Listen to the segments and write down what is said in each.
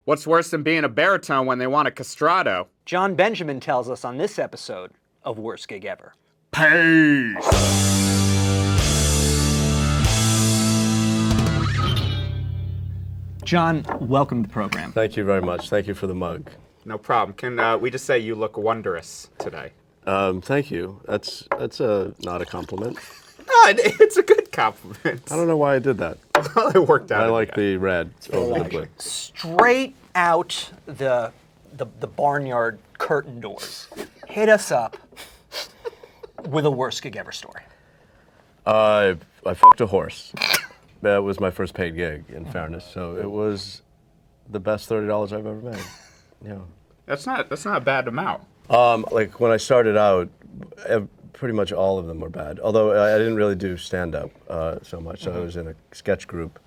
What's worse than being a baritone when they want a castrato? Jon Benjamin tells us on this episode of Worst Gig Ever. Peace! John, welcome to the program. Thank you very much. Thank you for the mug. No problem. Can we just say you look wondrous today? Thank you. That's not a compliment. No, it's a good compliment. I don't know why I did that. Well, it worked out. I like the red over the blue. Straight out the barnyard curtain doors. Hit us up with a Worst Gig Ever story. I fucked a horse. That was my first paid gig, in fairness. So it was the best $30 I've ever made. Yeah. That's not a bad amount. Like when I started out, pretty much all of them were bad. Although I didn't really do stand-up so much. So I was in a sketch group.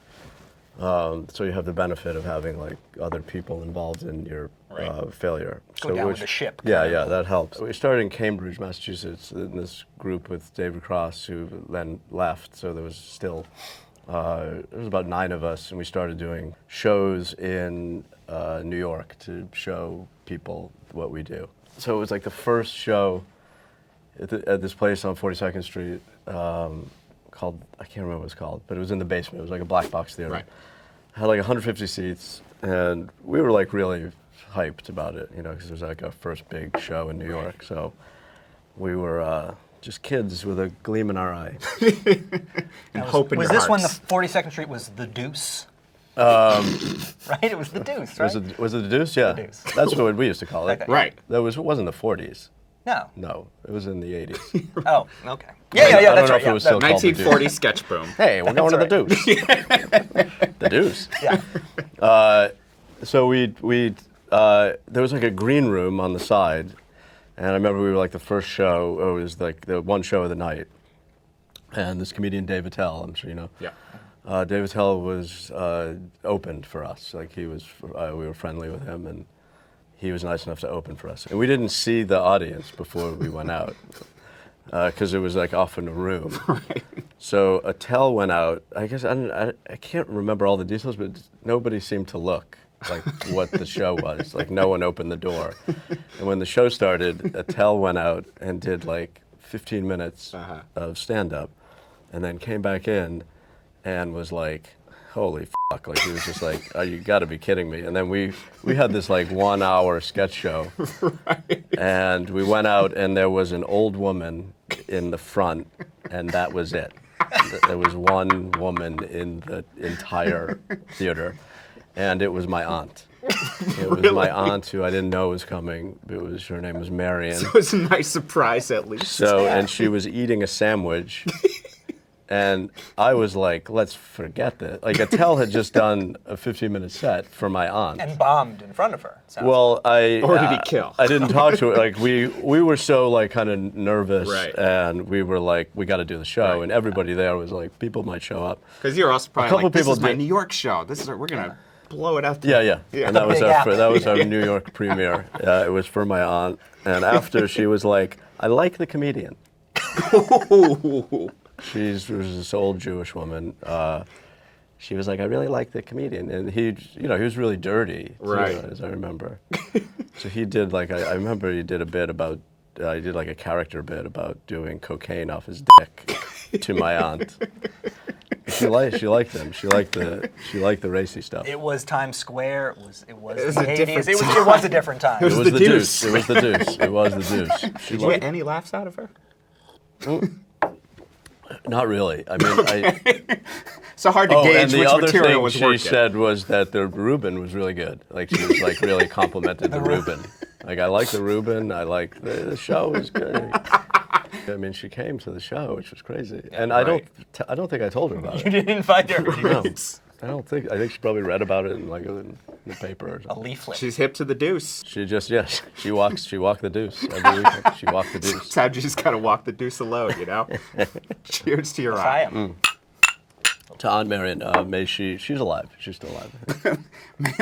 So you have the benefit of having like other people involved in your failure. Go down with the ship. Yeah, that helps. We started in Cambridge, Massachusetts, in this group with David Cross, who then left. So there was still, there was about 9 of us, and we started doing shows in New York to show people what we do. So it was like the first show at this place on 42nd Street called, I can't remember what it was called, but it was in the basement. It was like a black box theater. Right. Had like 150 seats, and we were like really hyped about it, you know, because it was like our first big show in New York. So we were just kids with a gleam in our eye. And hope in your Was this when the hearts. 42nd Street was the Deuce? Right? It was the Deuce, right? Was it the Deuce? Yeah. The Deuce. That's what we used to call it. Okay. Right. It wasn't the 40s. No. No, it was in the 80s. Oh, okay. Yeah, I don't that's know right. if it was still called the Deuce. 1940 sketch boom. Hey, we're going to the Deuce. The Deuce. Yeah. So there was like a green room on the side, and I remember we were like the first show, or it was like the one show of the night, and this comedian Dave Attell, I'm sure you know. Yeah. Dave Attell was opened for us. Like he was, we were friendly with him, and he was nice enough to open for us. And we didn't see the audience before we went out, because it was like off in a room. Right. So Attell went out. I guess I can't remember all the details, but nobody seemed to look like what the show was. Like no one opened the door. And when the show started, Attell went out and did like 15 minutes of stand-up, and then came back in and was like, holy fuck, like he was just like, oh, you gotta be kidding me. And then we had this like 1 hour sketch show. Right. And we went out and there was an old woman in the front, and that was it. There was one woman in the entire theater, and it was my aunt. It was my aunt who I didn't know was coming. Her name was Marion. So it was a nice surprise at least. So, and she was eating a sandwich. And I was like, let's forget this. Like, Attell had just done a 15-minute set for my aunt. And bombed in front of her. Well, Or did he kill? I didn't talk to her. Like, we were so, like, kind of nervous. Right. And we were like, we got to do the show. Right. And everybody there was like, people might show up. Because you're also probably couple like, this people is my did- New York show. We're going to blow it out. Yeah. And that was Big app. that was our New York premiere. It was for my aunt. And after, she was like, I like the comedian. She was this old Jewish woman. She was like, I really like the comedian, and he was really dirty, too, Right. as I remember. So he did like, I remember he did a bit about, he did like a character bit about doing cocaine off his dick to my aunt. She liked him. She liked the racy stuff. It was Times Square. It was was the a 80s. different It was a different time. It was the Deuce. It was the Deuce. It was the Deuce. Did you get any laughs out of her? Not really. I mean, So hard to and gauge the which other material thing was she working. said was that the Reuben was really good. Like she was like really complimented the Reuben. Like I like the Reuben. I like the show was good. I mean, she came to the show, which was crazy. And I don't think I told her about You it. didn't invite her. No, I don't think. I think she probably read about it in like in the paper or A something. leaflet. She's hip to the Deuce. She just she walked the Deuce every weekend. She walked the Deuce. Sometimes you just gotta walk the Deuce alone, you know? Cheers to your Yes, I eye. am. To Aunt Marion, she's alive. She's still alive.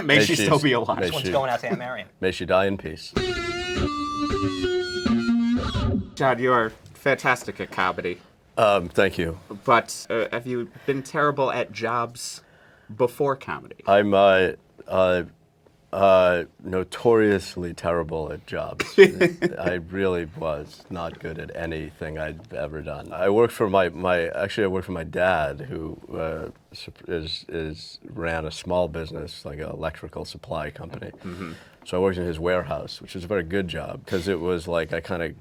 May she still be alive. may This one's she- going out to Aunt Marion. May she die in peace. John, you are fantastic at comedy. Thank you. But have you been terrible at jobs before comedy? I'm Notoriously terrible at jobs. I really was not good at anything I'd ever done. I worked for I worked for my dad, who ran a small business, like an electrical supply company. Mm-hmm. So I worked in his warehouse, which was a very good job, because it was like I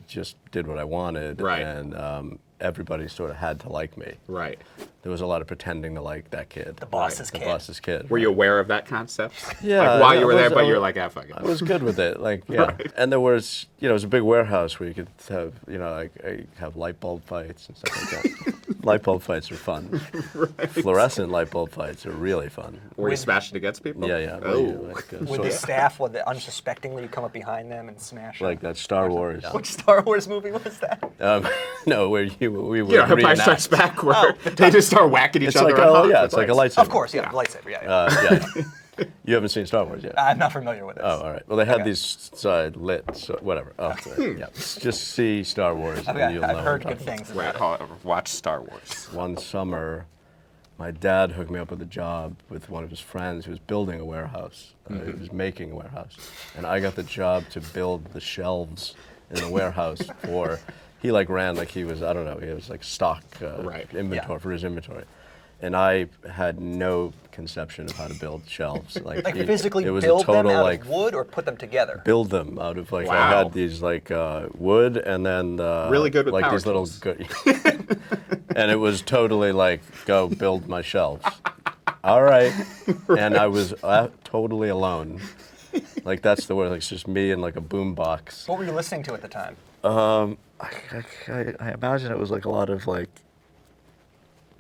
just did what I wanted, right. And everybody sort of had to like me. Right. There was a lot of pretending to like that kid. The boss's kid. The boss's kid. Were you aware of that concept? Yeah. Like while you were there, but you were like, ah, fuck it. I was good with it, like, yeah. Right. And there was, it was a big warehouse where you could have, have light bulb fights and stuff like that. Light bulb fights are fun. Right. Fluorescent light bulb fights are really fun. Were you smashing against people? Yeah. Oh. With the staff, unsuspectingly, you come up behind them and smash them? Like that Star Wars. Which Star Wars movie was that? No, where we would Empire Strikes Back, where they just start whacking each other. It's like a lightsaber. Of course, yeah, lightsaber, yeah. You haven't seen Star Wars yet? I'm not familiar with this. Oh, all right. Well, they had these lit, so whatever. Oh, yeah. Just see Star Wars, and you'll know. I've heard good things about it. Watch Star Wars. One summer, my dad hooked me up with a job with one of his friends who was building a warehouse. He was making a warehouse, and I got the job to build the shelves in the warehouse for. He ran like he was, he was like stock inventory for his inventory. And I had no conception of how to build shelves. Like physically it was build a total, them out of wood or put them together? Build them out of wow. I had these wood and then really good with like power these little tools. and it was totally like, go build my shelves. All right. And I was totally alone. Like that's the word, like it's just me and like a boom box. What were you listening to at the time? I imagine it was like a lot of like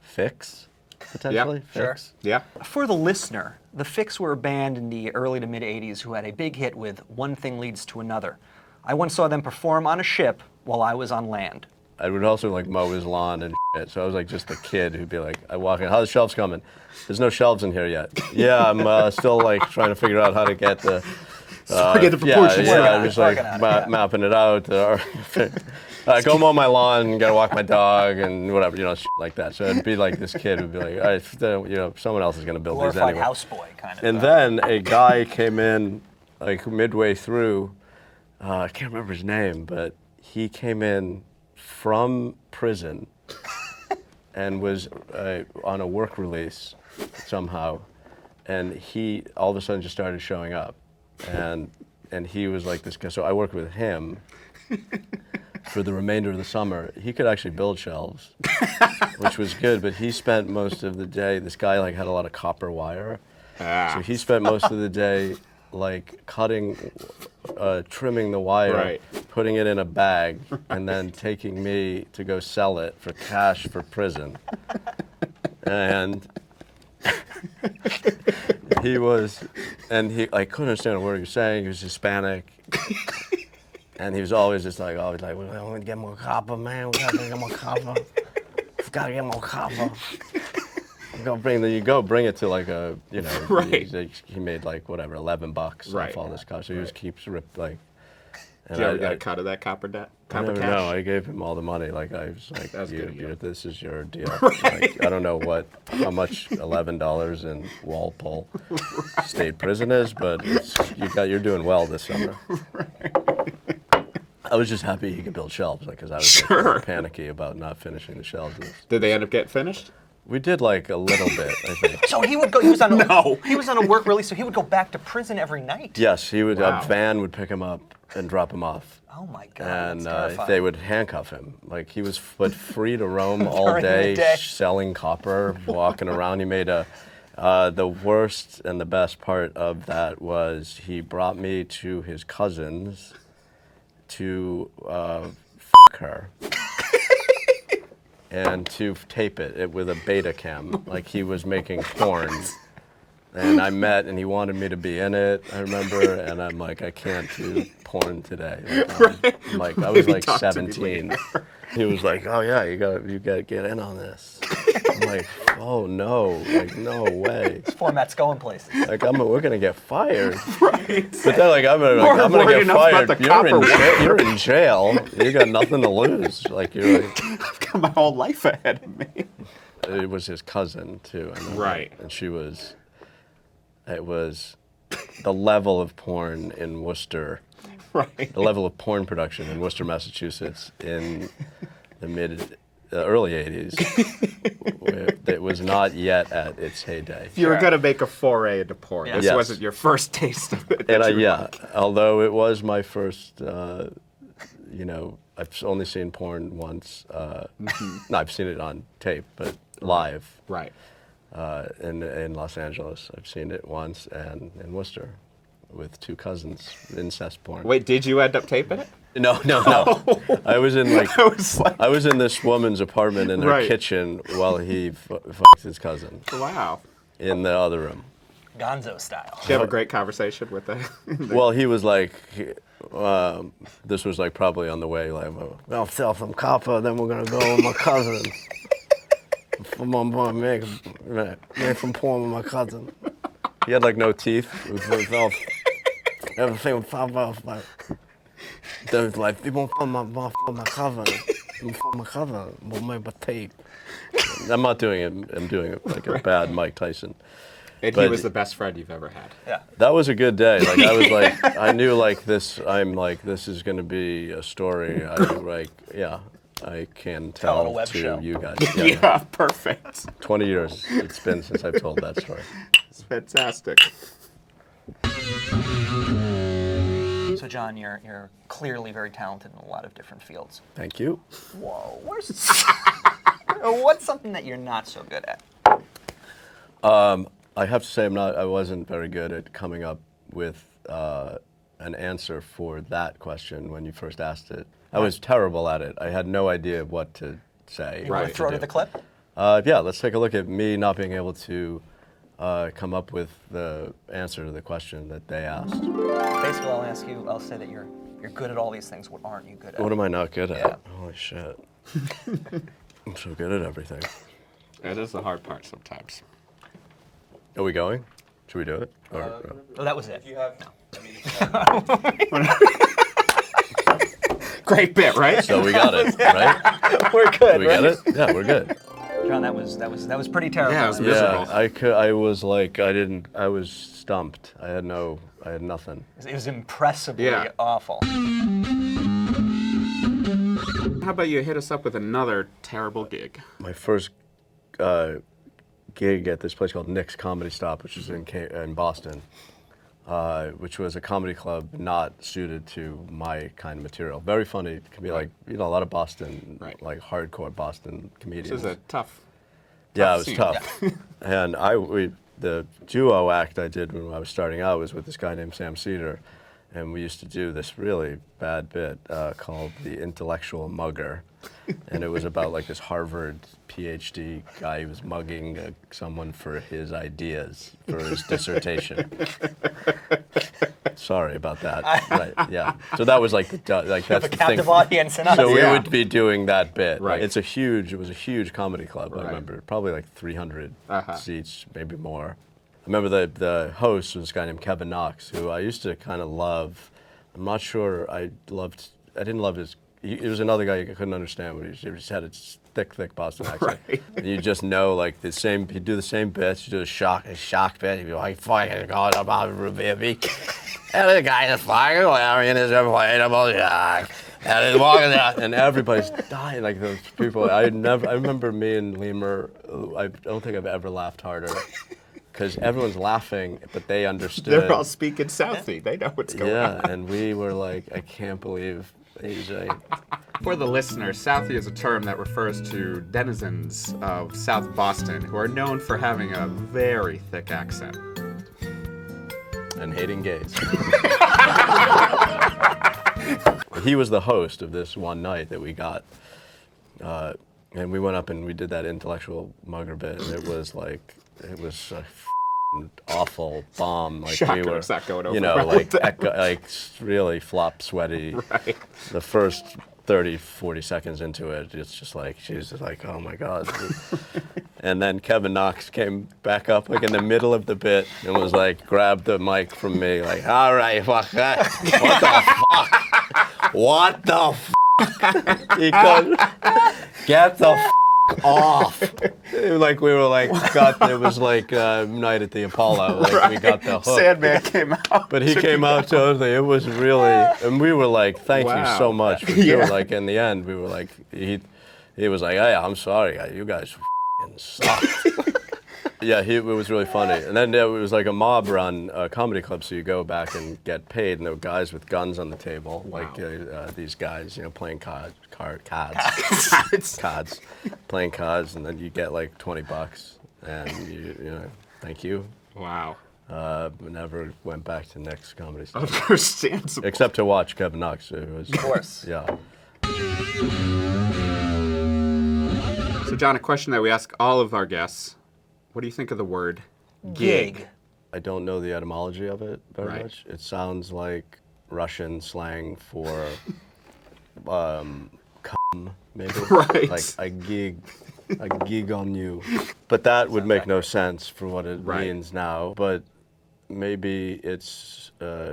Fix, potentially. Yeah, sure. Fix. Yeah. For the listener, the Fix were a band in the early to mid 80s who had a big hit with One Thing Leads to Another. I once saw them perform on a ship while I was on land. I would also like mow his lawn and shit. So I was like just the kid who'd be like, I walk in, how's the shelves coming? There's no shelves in here yet. Yeah, I'm still like trying to figure out how to get the get the proportions. I was like mapping it out. Go mow my lawn and gotta walk my dog and whatever, shit like that. So it'd be like this kid who'd be like, all right, someone else is gonna build these Glorified anyway. houseboy kind of. And then a guy came in like midway through. I can't remember his name, but he came in from prison and was on a work release somehow, and he all of a sudden just started showing up, and he was like this guy. So I worked with him for the remainder of the summer. He could actually build shelves, which was good, but he spent most of the day. This guy had a lot of copper wire, so he spent most of the day cutting, trimming the wire, right. Putting it in a bag, and then taking me to go sell it for cash for prison. And I couldn't understand a word he was saying. He was Hispanic. And he was always just like, we want to get more copper, man. We got to get more copper. We got to get more copper. Bring it to like a, right. He made like whatever, $11 right. off all this copper. So he just keeps like. Did you ever get a cut of that copper cash? No, I gave him all the money. Like I was like, this is your deal. Right. Like, I don't know how much $11 in Walpole State Prison is, but you're doing well this summer. Right. I was just happy he could build shelves, because I was like, panicky about not finishing the shelves. Did they end up getting finished? We did like a little bit, I think. So he would go. He was on a work release, so he would go back to prison every night. Yes, he would. Wow. A van would pick him up and drop him off. Oh my God! And that's terrifying. they would handcuff him. Like he was free to roam all day, selling copper, walking around. He made the worst and the best part of that was he brought me to his cousin's to f*** her. And to tape it with a beta cam, like he was making porn. And I met, and he wanted me to be in it, I remember, and I'm like, I can't do porn today. I was like 17. He was like, oh yeah, you gotta get in on this. I'm like, oh no, no way. This format's going places. We're gonna get fired. Right. But then I'm gonna get fired. You're in jail. You got nothing to lose. You're like, I've got my whole life ahead of me. It was his cousin too. Right. And it was the level of porn in Worcester, Right. the level of porn production in Worcester, Massachusetts in the early 80s, it was not yet at its heyday. If you were Sure. going to make a foray into porn, Yeah. this Yes. wasn't your first taste of it. And that you yeah, liked. although it was my first, I've only seen porn once. No, I've seen it on tape, but live Right. in Los Angeles. I've seen it once, and in Worcester with two cousins, incest porn. Wait, did you end up taping it? No. I was in I was like, this woman's apartment in her Right. kitchen while he fucked his cousin wow. in the other room. Gonzo style. Did you have a great conversation with the... Well, he was like, this was like probably on the way, like, I'll sell some copper, then we're gonna go with my cousin. Make some porn with my cousin. He had like no teeth. It was like, everything was pop off. Like, there was like, people for my cousin. For my cousin, we'll make a tape. I'm not doing it. I'm doing it like a bad Mike Tyson. And he But- was the best friend you've ever had. Yeah. That was a good day. Like I was like, I knew like this. I'm like, this is gonna be a story. I can Tell on a tell web to show. you guys. Yeah, Yeah. perfect. 20 years it's been since I've told that story. It's fantastic. So John, you're clearly very talented in a lot of different fields. Thank you. Whoa, what's something that you're not so good at? I have to say I wasn't very good at coming up with an answer for that question when you first asked it. I was terrible at it. I had no idea what to say. You want to Right. throw to the clip? Yeah, let's take a look at me not being able to come up with the answer to the question that they asked. Basically, I'll say that you're good at all these things. What aren't you good at? What am I not good at? Yeah. Holy shit. I'm so good at everything. That is the hard part sometimes. Are we going? Should we do it? Oh, that was it. If you have, I mean, Great bit, right? So we got it, right? We're good. We right? got it? Yeah, we're good. John, that was pretty terrible. Yeah, it was Yeah, miserable. I was like, I was stumped. I had nothing. It was impressively Yeah. awful. How about you hit us up with another terrible gig? My first gig at this place called Nick's Comedy Stop, which is in Boston, which was a comedy club not suited to my kind of material. Very funny. It can be like, a lot of Boston, Right. like hardcore Boston comedians. This is a tough... Yeah, it was scene. tough. And the duo act I did when I was starting out was with this guy named Sam Cedar, and we used to do this really bad bit called The Intellectual Mugger, and it was about like this Harvard PhD guy who was mugging someone for his ideas for his dissertation. Sorry about that. Right? Yeah. So that was like that's A the thing. captive audience and us. So Yeah. we would be doing that bit. Right. It was a huge comedy club. Right. I remember probably like 300 Uh-huh. seats, maybe more. I remember the host was this guy named Kevin Knox, who I used to kind of love. I'm not sure I didn't love his. It was another guy you couldn't understand, but he just had a thick Boston accent. Right. And you just know like he'd do the same bits. You do a shock bit. He'd be like, "Fucking God, I'm baby." And the guy is fucking wearing his inflatable shock. And he's walking out, and everybody's dying. Like those people, I remember me and Lemur. I don't think I've ever laughed harder, because everyone's laughing, but they understood. They're all speaking Southie. They know what's going on. Yeah, and we were like, I can't believe AJ. For the listener, Southie is a term that refers to denizens of South Boston who are known for having a very thick accent. And hating gays. He was the host of this one night that we got, and we went up and we did that intellectual mugger bit, and it was a awful bomb. Like Shocker, we were, it's not going over you know, well like with them. like really flop sweaty. Right. The first 30, 40 seconds into it, it's just like, she's just like, oh my God. And then Kevin Knox came back up like in the middle of the bit and was like, grabbed the mic from me, like, all right, fuck that. What the fuck? What the fuck? He goes, get the off. Like we were like, it was like Night at the Apollo. Like we got the hook. Sandman came out. But he came out to us. It was really, and we were like, thank you so much. For Yeah. Like in the end, we were like, he was like, hey, I'm sorry, you guys f***ing suck. Yeah, it was really funny. And then it was like a mob run comedy club, so you go back and get paid, and there were guys with guns on the table, like these guys, playing cards, playing cards, and then you get like $20, and thank you. Wow. Never went back to next comedy store. Understandable. Except to watch Kevin Knox. It was, Of course. Yeah. So, John, a question that we ask all of our guests. What do you think of the word gig? I don't know the etymology of it very Right. much. It sounds like Russian slang for cum, maybe. Right. Like a gig on you. But that would make no sense for what it means now. But maybe it's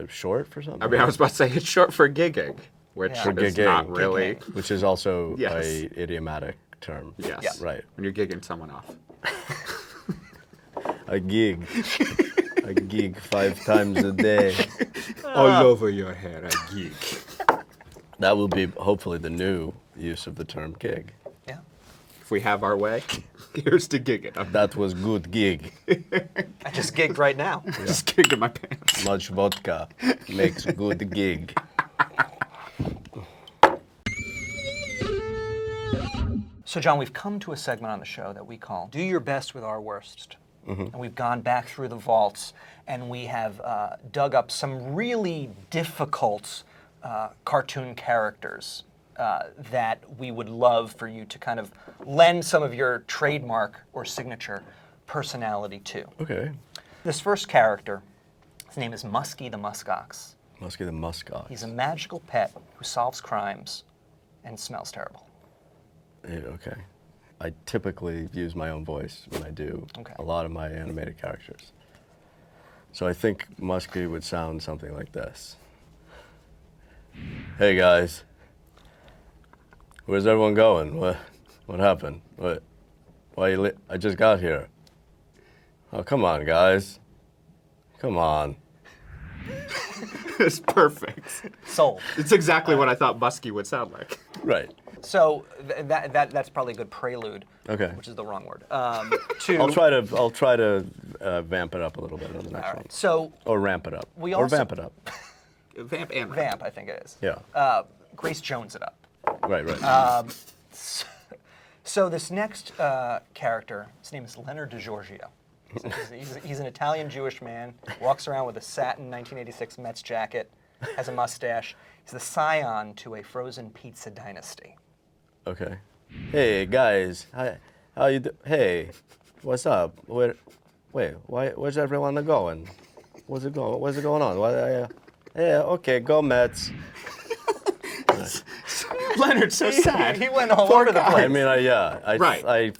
short for something. I mean, I was about to say it's short for gigging, which Yeah. is Gigging. not really. Which is also Yes. a idiomatic term. Yes. Yeah. Right. When you're gigging someone off. A gig. A gig 5 times a day. All over your head, a gig. That will be hopefully the new use of the term gig. Yeah. If we have our way, here's to gigging. I'm That was good gig. I just gigged right now. just gigging my pants. Much vodka makes good gig. So, John, we've come to a segment on the show that we call Do Your Best with Our Worst. And we've gone back through the vaults and we have dug up some really difficult cartoon characters that we would love for you to kind of lend some of your trademark or signature personality to. Okay. This first character, his name is Musky the Muskox. Musky the Muskox. He's a magical pet who solves crimes and smells terrible. Yeah, okay. I typically use my own voice when I do a lot of my animated characters. So I think Musky would sound something like this. Hey guys. Where's everyone going? What happened? Why you I just got here. Oh, come on, guys. Come on. It's perfect. Sold. It's exactly what I thought Musky would sound like. Right. So that's probably a good prelude. Okay. Which is the wrong word. I'll try to vamp it up a little bit on the next one. So Or ramp it up. We or also- vamp it up. Vamp and vamp, I think it is. Yeah. Grace Jones it up. Right. So this next character, his name is Leonard DiGiorgio. He's an Italian Jewish man, walks around with a satin 1986 Mets jacket, has a mustache. He's the scion to a frozen pizza dynasty. Okay. Hey guys, how you do? Hey, what's up? Where's everyone going? What's it going on? Yeah, okay, go Mets. Leonard's so sad. He went all over the place. I mean, I Yeah.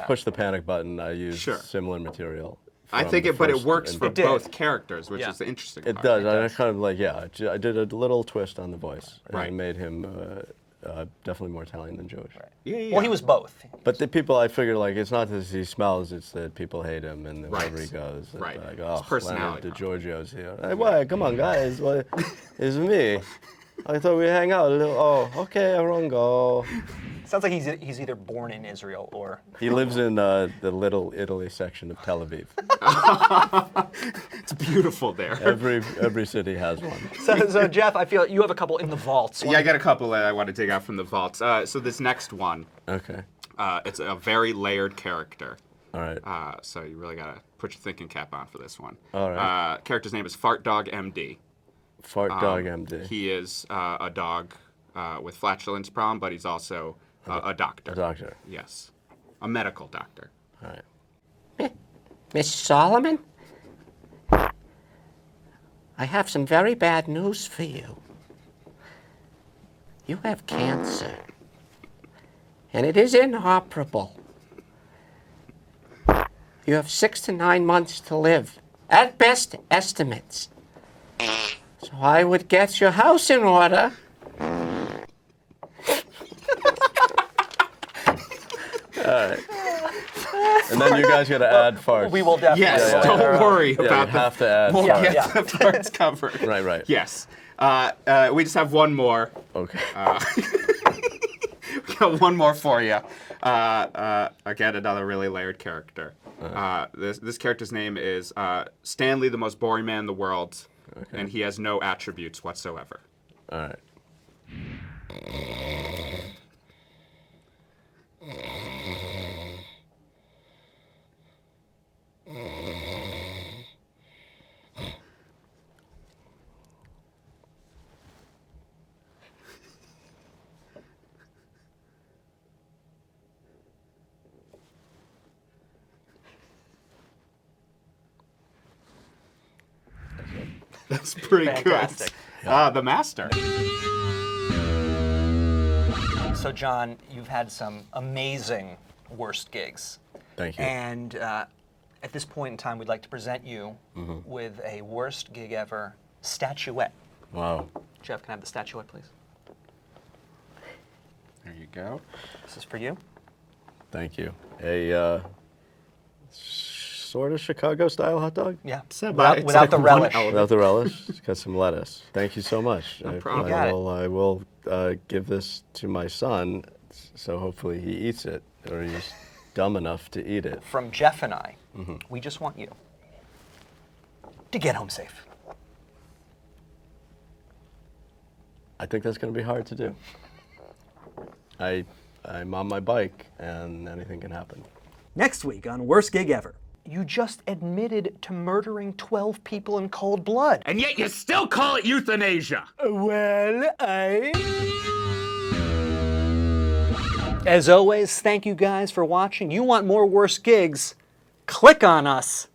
push the panic button. I use Sure. similar material. I from think the but it first works and for It did. both characters, which Yeah. is the interesting It part. does. I kind of like, I did a little twist on the voice. And I Right. made him definitely more Italian than Jewish. Right. Yeah. Well, he was both. But the people, I figured, like, it's not that he smells, it's that people hate him, and wherever he Right. goes, it's Right. like, It's oh, personality. Leonard DiGiorgio's here. Hey, why? Come on, guys. What? It's me. I thought we'd hang out a little. Oh, okay, everyone go. Sounds like he's either born in Israel or... He lives in the Little Italy section of Tel Aviv. It's beautiful there. Every city has one. So Jeff, I feel you have a couple in the vaults. Yeah, I got a couple that I want to dig out from the vaults. So this next one, Okay. it's a very layered character. All right. So you really got to put your thinking cap on for this one. All right. Character's name is Fart Dog MD. Fart Dog MD. He is a dog with flatulence problem, but he's also a doctor. A doctor. Yes. A medical doctor. All right. Miss Solomon? I have some very bad news for you. You have cancer. And it is inoperable. You have 6 to 9 months to live, at best estimates. So I would get your house in order. And then you guys got to add farts. We will definitely. Yes, Yeah, don't yeah. worry Yeah, about you have to add We'll farts. get the parts covered. Right. Yes. We just have one more. Okay. We got one more for you. Again, another really layered character. This character's name is Stanley, the most boring man in the world, and he has no attributes whatsoever. All right. That's pretty Fantastic. good. The master. So, Jon, you've had some amazing worst gigs. Thank you. And at this point in time, we'd like to present you with a worst gig ever statuette. Wow. Geoff, can I have the statuette, please? There you go. This is for you. Thank you. A sort of Chicago-style hot dog? Yeah. Without Without the relish. Without the relish. It's got some lettuce. Thank you so much. No problem. I will give this to my son, so hopefully he eats it, or he's dumb enough to eat it. From Geoff and I, we just want you to get home safe. I think that's going to be hard to do. I'm on my bike, and anything can happen. Next week on Worst Gig Ever. You just admitted to murdering 12 people in cold blood. And yet you still call it euthanasia. Well, As always, thank you guys for watching. You want more worst gigs? Click on us.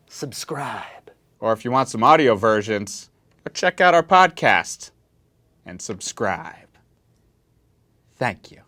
Subscribe. Or if you want some audio versions, go check out our podcast and subscribe. Thank you.